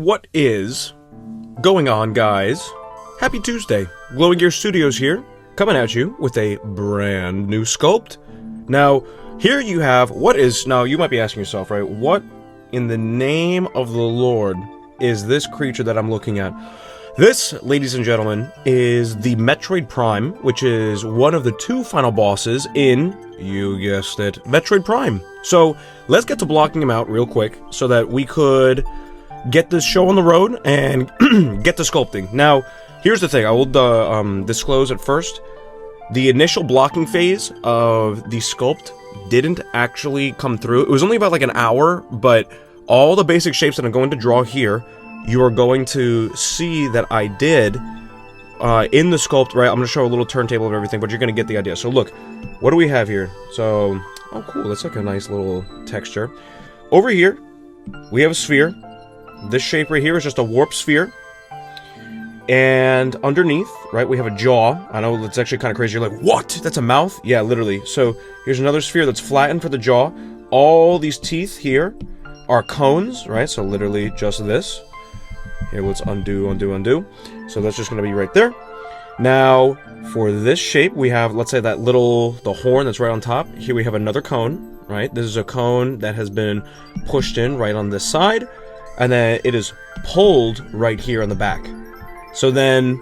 What is going on, guys? Happy Tuesday. Glowing Gear Studios here, coming at you with a brand new sculpt. Now, here you have now you might be asking yourself, right, what in the name of the Lord is this creature that I'm looking at? This, ladies and gentlemen, is the Metroid Prime, which is one of the two final bosses in, you guessed it, Metroid Prime. So, let's get to blocking him out real quick so that we could get this show on the road and get to sculpting. Now, here's the thing, I will disclose at first, the initial blocking phase of the sculpt didn't actually come through. It was only about like an hour, but all the basic shapes that I'm going to draw here, you are going to see that I did in the sculpt, right? I'm going to show a little turntable of everything, but you're going to get the idea. So look, what do we have here? So, oh cool, that's like a nice little texture. Over here, we have a sphere. This shape right here is just a warp sphere. And underneath, right, we have a jaw. I know it's actually kind of crazy. You're like, what? That's a mouth? Yeah, literally. So here's another sphere that's flattened for the jaw. All these teeth here are cones, right? So literally just this. Here, let's undo, undo, undo. So that's just going to be right there. Now, for this shape, we have, let's say the horn that's right on top. Here we have another cone, right? This is a cone that has been pushed in right on this side. And then it is pulled right here on the back. So then,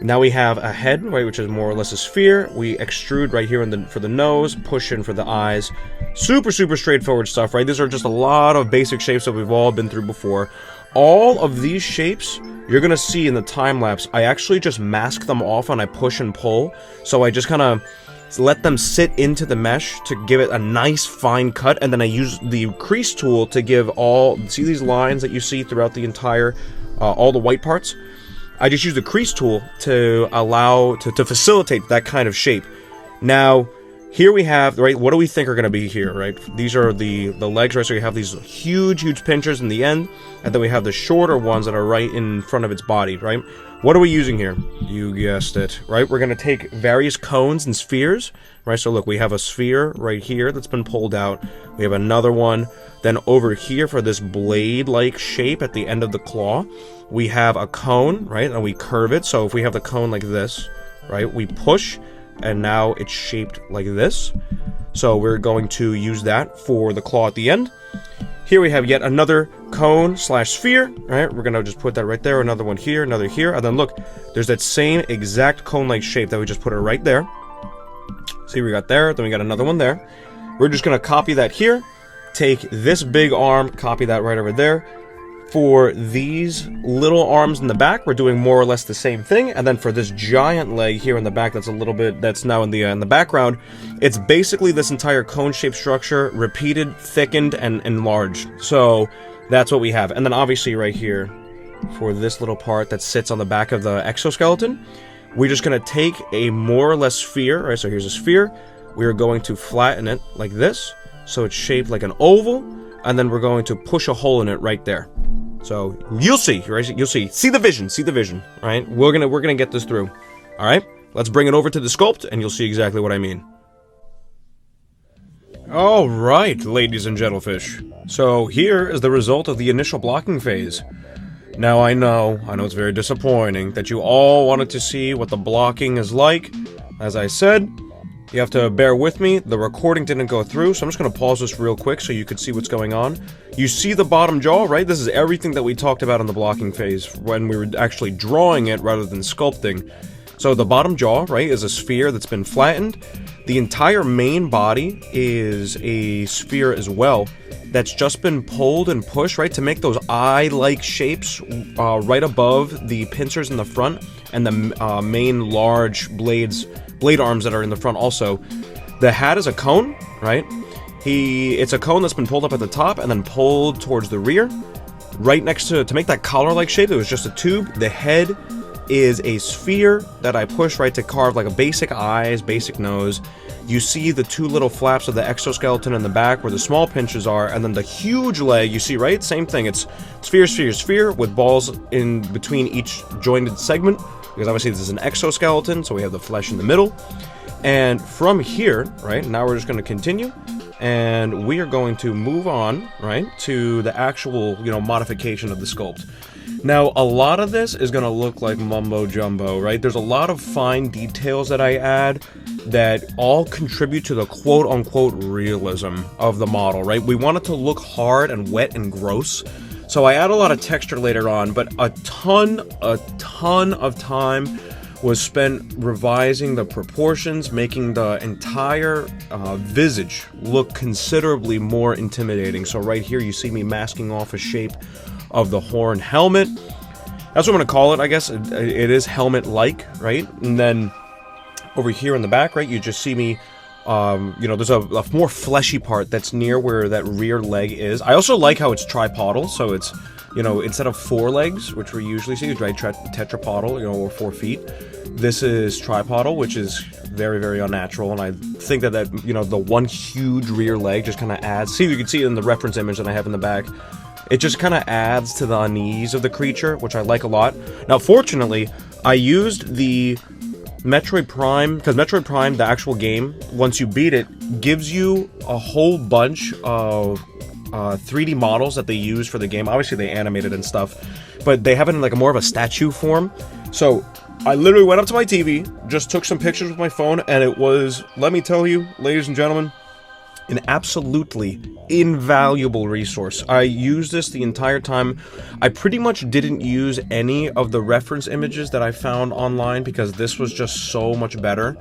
now we have a head, right, which is more or less a sphere. We extrude right here for the nose, push in for the eyes. Super, super straightforward stuff, right? These are just a lot of basic shapes that we've all been through before. All of these shapes, you're going to see in the time-lapse, I actually just mask them off and I push and pull. So I just kind of let them sit into the mesh to give it a nice fine cut, and then I use the crease tool to give see these lines that you see throughout the entire, all the white parts? I just use the crease tool to to facilitate that kind of shape. Now, here we have, right, what do we think are going to be here, right? These are the legs, right? So you have these huge, huge pinchers in the end, and then we have the shorter ones that are right in front of its body, right? What are we using here? You guessed it, right? We're going to take various cones and spheres, right? So look, we have a sphere right here that's been pulled out. We have another one. Then over here for this blade-like shape at the end of the claw, we have a cone, right? And we curve it. So if we have the cone like this, right, we push, and now it's shaped like this. So we're going to use that for the claw at the end. Here we have yet another cone slash sphere, right? We're going to just put that right there, another one here, another here, and then look, there's that same exact cone-like shape that we just put it right there. See, we got there, then we got another one there. We're just going to copy that here, take this big arm, copy that right over there. For these little arms in the back, we're doing more or less the same thing, and then for this giant leg here in the back, that's now in the background, it's basically this entire cone-shaped structure, repeated, thickened, and enlarged. So that's what we have. And then obviously right here, for this little part that sits on the back of the exoskeleton, we're just going to take a more or less sphere, right? So here's a sphere. We are going to flatten it like this, so it's shaped like an oval, and then we're going to push a hole in it right there. So you'll see, right? You'll see. See the vision, right? We're gonna get this through. All right? Let's bring it over to the sculpt, and you'll see exactly what I mean. All right, ladies and gentlefish. So here is the result of the initial blocking phase. Now I know it's very disappointing that you all wanted to see what the blocking is like. As I said, you have to bear with me, the recording didn't go through, so I'm just going to pause this real quick so you can see what's going on. You see the bottom jaw, right? This is everything that we talked about in the blocking phase when we were actually drawing it rather than sculpting. So the bottom jaw, right, is a sphere that's been flattened. The entire main body is a sphere as well that's just been pulled and pushed, right, to make those eye-like shapes right above the pincers in the front and the main large blade arms that are in the front also. The hat is a cone, right? It's a cone that's been pulled up at the top and then pulled towards the rear. Right next to make that collar-like shape, it was just a tube. The head is a sphere that I push, right, to carve like a basic eyes, basic nose. You see the two little flaps of the exoskeleton in the back where the small pinches are, and then the huge leg, you see, right? Same thing. It's sphere, sphere, sphere with balls in between each jointed segment, because obviously this is an exoskeleton, so we have the flesh in the middle. And from here, right, now we're just going to continue. and we are going to move on, right, to the actual, modification of the sculpt. Now, a lot of this is going to look like mumbo-jumbo, right? There's a lot of fine details that I add that all contribute to the quote-unquote realism of the model, right? We want it to look hard and wet and gross, so I add a lot of texture later on, but a ton of time was spent revising the proportions, making the entire visage look considerably more intimidating. So right here you see me masking off a shape of the horn helmet. That's what I'm going to call it, I guess. It is helmet-like, right? And then over here in the back, right, you just see me, there's a more fleshy part that's near where that rear leg is. I also like how it's tripodal, so it's, instead of 4 legs, which we usually see, right, tetrapodal, or 4 feet, this is tripodal, which is very, very unnatural, and I think that the one huge rear leg just kind of adds. See, you can see it in the reference image that I have in the back. It just kind of adds to the unease of the creature, which I like a lot. Now, fortunately, I used the Metroid Prime, because Metroid Prime, the actual game, once you beat it, gives you a whole bunch of 3D models that they use for the game. Obviously, they animated and stuff, but they have it in like more of a statue form. So I literally went up to my TV, just took some pictures with my phone, and it was, let me tell you, ladies and gentlemen, an absolutely invaluable resource. I used this the entire time. I pretty much didn't use any of the reference images that I found online because this was just so much better.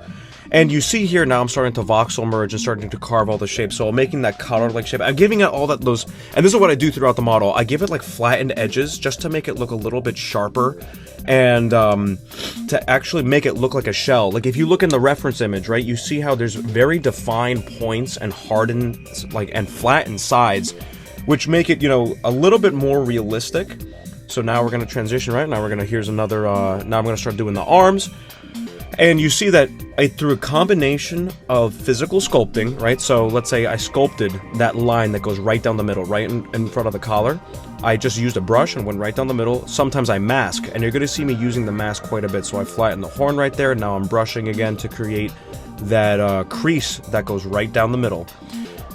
And you see here now I'm starting to voxel merge and starting to carve all the shapes. So I'm making that cutter-like shape. I'm giving it all those, and this is what I do throughout the model. I give it like flattened edges just to make it look a little bit sharper and to actually make it look like a shell. Like if you look in the reference image, right, you see how there's very defined points and hardened, and flattened sides, which make it, a little bit more realistic. So now we're going to transition, right? Now here's another, now I'm going to start doing the arms. And you see that through a combination of physical sculpting, right? So let's say I sculpted that line that goes right down the middle, right in front of the collar. I just used a brush and went right down the middle. Sometimes I mask, and you're going to see me using the mask quite a bit. So I flatten the horn right there. Now I'm brushing again to create that crease that goes right down the middle.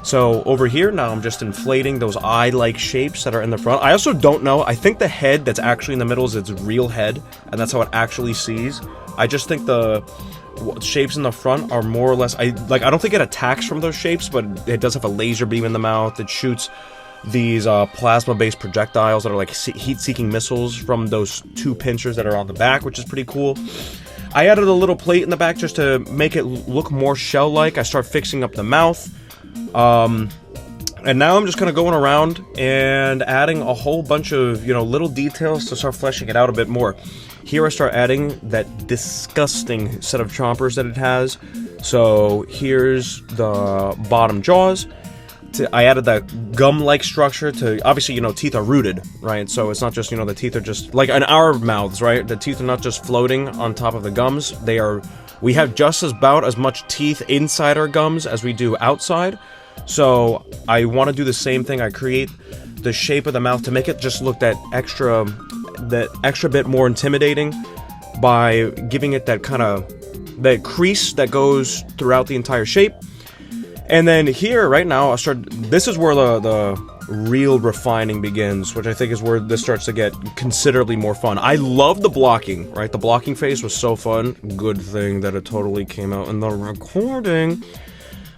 So over here, now I'm just inflating those eye-like shapes that are in the front. I also don't know. I think the head that's actually in the middle is its real head, and that's how it actually sees. I just think the shapes in the front are more or less... I don't think it attacks from those shapes, but it does have a laser beam in the mouth. It shoots these plasma-based projectiles that are like heat-seeking missiles from those 2 pincers that are on the back, which is pretty cool. I added a little plate in the back just to make it look more shell-like. I start fixing up the mouth. And now I'm just kind of going around and adding a whole bunch of, little details to start fleshing it out a bit more. Here I start adding that disgusting set of chompers that it has. So here's the bottom jaws. I added that gum-like structure to, obviously, teeth are rooted, right? So it's not just, the teeth are just, like in our mouths, right? The teeth are not just floating on top of the gums. We have just about as much teeth inside our gums as we do outside. So I want to do the same thing. I create the shape of the mouth to make it just look that extra bit more intimidating by giving it that crease that goes throughout the entire shape. And then here, right now, this is where the real refining begins, which I think is where this starts to get considerably more fun. I love the blocking, right? The blocking phase was so fun. Good thing that it totally came out in the recording.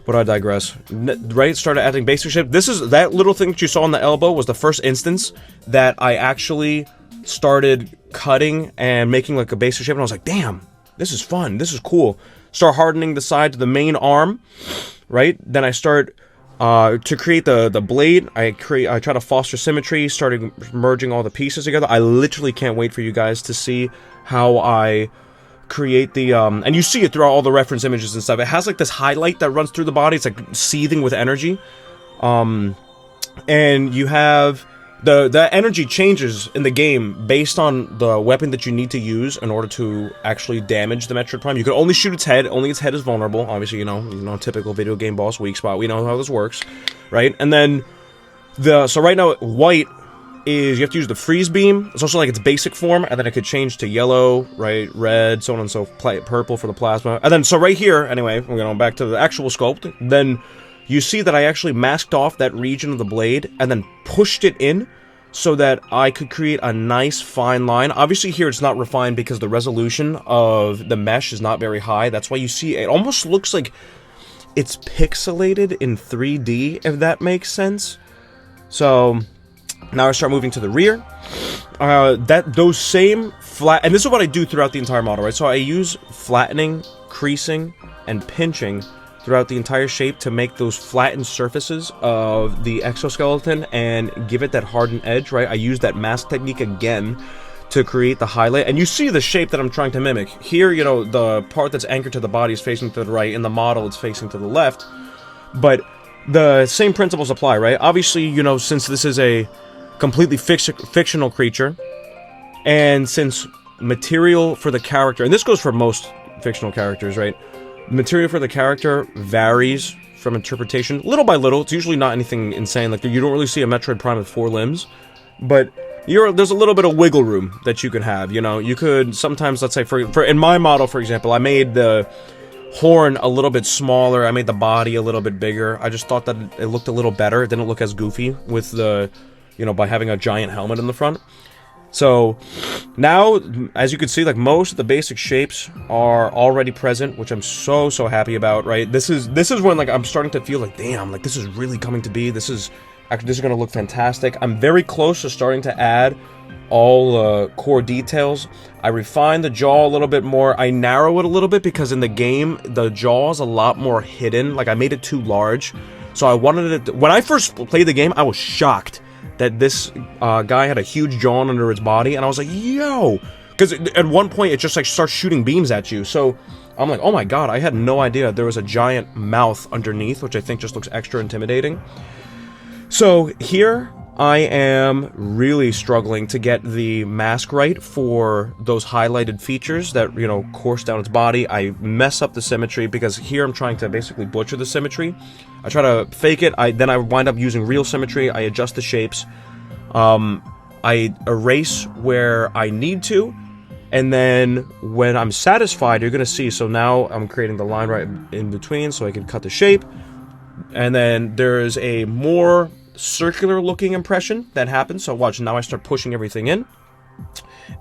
But I digress. Right, started adding basic shape. That little thing that you saw on the elbow was the first instance that I actually started cutting and making like a basic shape, and I was like, damn, this is fun, this is cool. Start hardening the side to the main arm, right? Then I start to create the blade. I try to foster symmetry, starting merging all the pieces together. I literally can't wait for you guys to see how I create the and you see it throughout all the reference images and stuff. It has like this highlight that runs through the body. It's like seething with energy, and you have the energy changes in the game based on the weapon that you need to use in order to actually damage the Metroid Prime. You can only shoot its head. Only its head is vulnerable. Obviously, typical video game boss weak spot. We know how this works, right? And then so right now white is you have to use the freeze beam. It's also like its basic form, and then it could change to yellow, right, red, so on and so purple for the plasma. And then so right here, anyway, we're going back to the actual sculpt. Then you see that I actually masked off that region of the blade and then pushed it in so that I could create a nice fine line. Obviously here it's not refined because the resolution of the mesh is not very high. That's why you see it almost looks like it's pixelated in 3D, if that makes sense. So now I start moving to the rear. Those same flat, and this is what I do throughout the entire model, right? So I use flattening, creasing, and pinching throughout the entire shape to make those flattened surfaces of the exoskeleton and give it that hardened edge, right? I use that mask technique again to create the highlight, and you see the shape that I'm trying to mimic. Here, you know, the part that's anchored to the body is facing to the right, in the model it's facing to the left, but the same principles apply, right? Obviously, you know, since this is a completely fictional creature, and since material for the character, and this goes for most fictional characters, right? Material for the character varies from interpretation, little by little. It's usually not anything insane. Like, you don't really see a Metroid Prime with 4 limbs, but there's a little bit of wiggle room that you can have, you know? You could sometimes, let's say, for in my model, for example, I made the horn a little bit smaller, I made the body a little bit bigger. I just thought that it looked a little better. It didn't look as goofy with the, you know, by having a giant helmet in the front. So now, as you can see, like, most of the basic shapes are already present, which I'm so happy about, right? This is when, like, I'm starting to feel like, damn, like, this is really coming to be. This is gonna look fantastic. I'm very close to starting to add all core details. I refine the jaw a little bit more. I narrow it a little bit because in the game the jaw is a lot more hidden. Like, I made it too large, so I wanted it to, when I first played the game, I was shocked that this guy had a huge jaw under its body, and I was like, yo, because at one point it just like starts shooting beams at you. So I'm like, oh my god, I had no idea there was a giant mouth underneath, which I think just looks extra intimidating. So here I am really struggling to get the mask right for those highlighted features that, you know, course down its body. I mess up the symmetry because here I'm trying to basically butcher the symmetry. I try to fake it, then I wind up using real symmetry. I adjust the shapes. I erase where I need to, and then when I'm satisfied, you're gonna see, so now I'm creating the line right in between so I can cut the shape, and then there's a more circular looking impression that happens. So watch, now I start pushing everything in,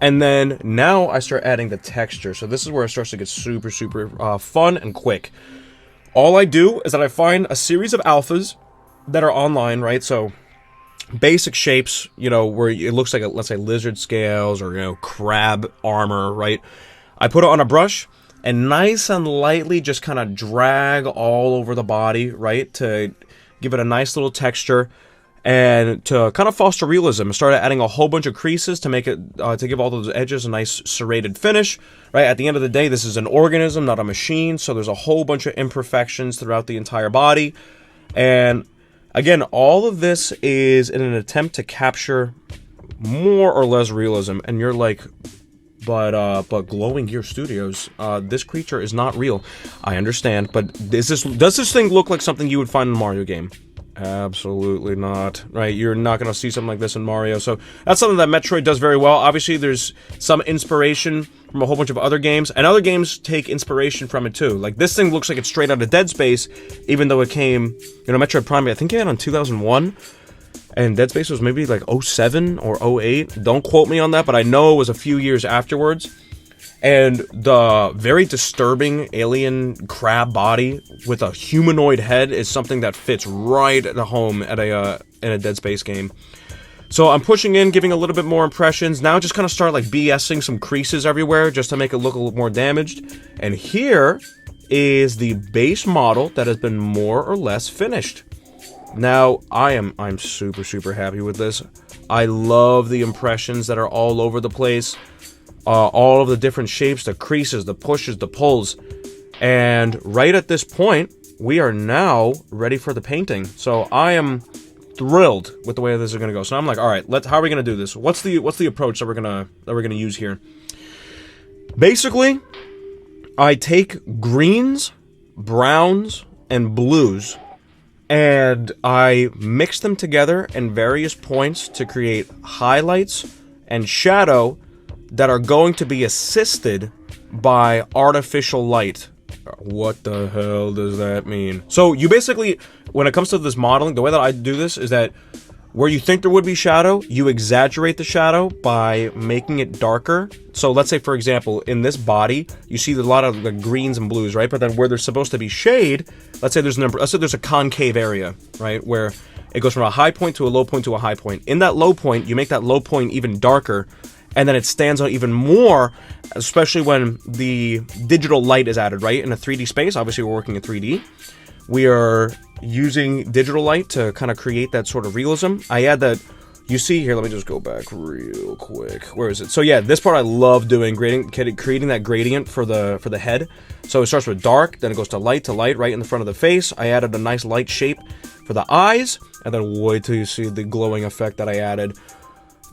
and then now I start adding the texture. So this is where it starts to get super fun and quick. All I do is that I find a series of alphas that are online, right? So basic shapes, you know, where it looks like, let's say, lizard scales or, you know, crab armor, right? I put it on a brush and nice and lightly just kind of drag all over the body, right? To give it a nice little texture and to kind of foster realism. I started adding a whole bunch of creases to make it, to give all those edges a nice serrated finish, right? At the end of the day, this is an organism, not a machine, so there's a whole bunch of imperfections throughout the entire body. And again, all of this is in an attempt to capture more or less realism. And you're like, but Glowing Gear Studios, this creature is not real. I understand, but does this thing look like something you would find in a Mario game? Absolutely not, right? You're not going to see something like this in Mario, so that's something that Metroid does very well. Obviously, there's some inspiration from a whole bunch of other games, and other games take inspiration from it too. Like, this thing looks like it's straight out of Dead Space, even though it came, you know, Metroid Prime, I think it came out in 2001, and Dead Space was maybe like 07 or 08. Don't quote me on that, but I know it was a few years afterwards. And the very disturbing alien crab body with a humanoid head is something that fits right at home at in a Dead Space game. So I'm pushing in, giving a little bit more impressions. Now just kind of start like BSing some creases everywhere just to make it look a little more damaged. And here is the base model that has been more or less finished. Now I'm super happy with this. I love the impressions that are all over the place. All of the different shapes, the creases, the pushes, the pulls. And right at this point, we are now ready for the painting. So I am thrilled with the way this is going to go. So I'm like, all right, how are we going to do this? What's the approach that we're gonna use here? Basically, I take greens, browns, and blues, and I mix them together in various points to create highlights and shadow that are going to be assisted by artificial light What the hell does that mean? So you basically, when it comes to this modeling, the way that I do this is that where you think there would be shadow, you exaggerate the shadow by making it darker. So let's say, for example, in this body, you see a lot of the greens and blues, right? But then where there's supposed to be shade, let's say there's a concave area, right? Where it goes from a high point to a low point to a high point. In that low point, you make that low point even darker, and then it stands out even more, especially when the digital light is added, right? In a 3D space, obviously we're working in 3D. We are using digital light to kind of create that sort of realism. I add that, you see here, let me just go back real quick. Where is it? So yeah, this part I love doing, creating that gradient for the head. So it starts with dark, then it goes to light right in the front of the face. I added a nice light shape for the eyes, and then wait till you see the glowing effect that I added.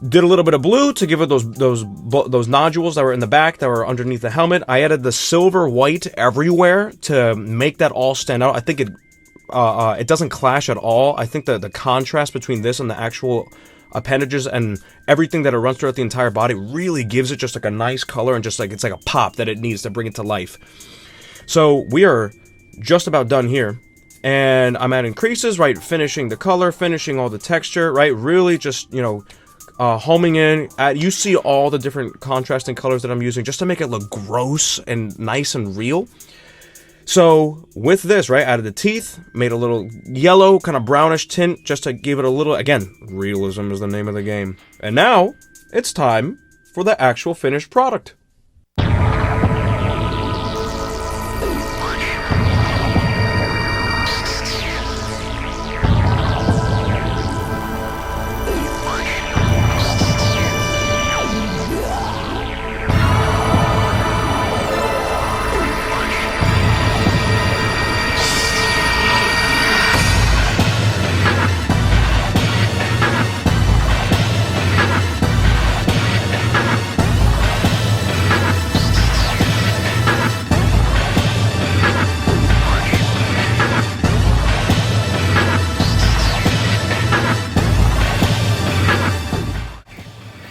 Did a little bit of blue to give it those nodules that were in the back that were underneath the helmet. I added the silver white everywhere to make that all stand out. I think it doesn't clash at all. I think the contrast between this and the actual appendages and everything that it runs throughout the entire body really gives it just like a nice color, and just like it's like a pop that it needs to bring it to life. So we are just about done here. And I'm adding creases, right? Finishing the color, finishing all the texture, right? Really just, homing in. You see all the different contrasting colors that I'm using just to make it look gross and nice and real. So with this, right, added the teeth, made a little yellow, kind of brownish tint just to give it a little, again, realism is the name of the game. And now it's time for the actual finished product.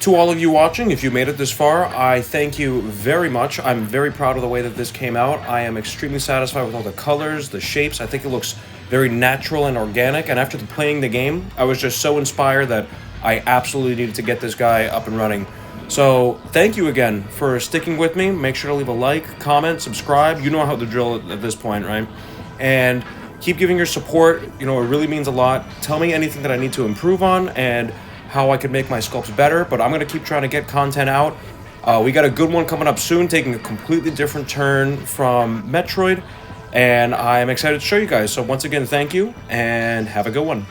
To all of you watching, if you made it this far, I thank you very much. I'm very proud of the way that this came out. I am extremely satisfied with all the colors, the shapes. I think it looks very natural and organic. And after playing the game, I was just so inspired that I absolutely needed to get this guy up and running. So thank you again for sticking with me. Make sure to leave a like, comment, subscribe. You know how to drill at this point, right? And keep giving your support. It really means a lot. Tell me anything that I need to improve on and how I could make my sculpts better, but I'm going to keep trying to get content out. We got a good one coming up soon, taking a completely different turn from Metroid, and I'm excited to show you guys. So once again, thank you, and have a good one.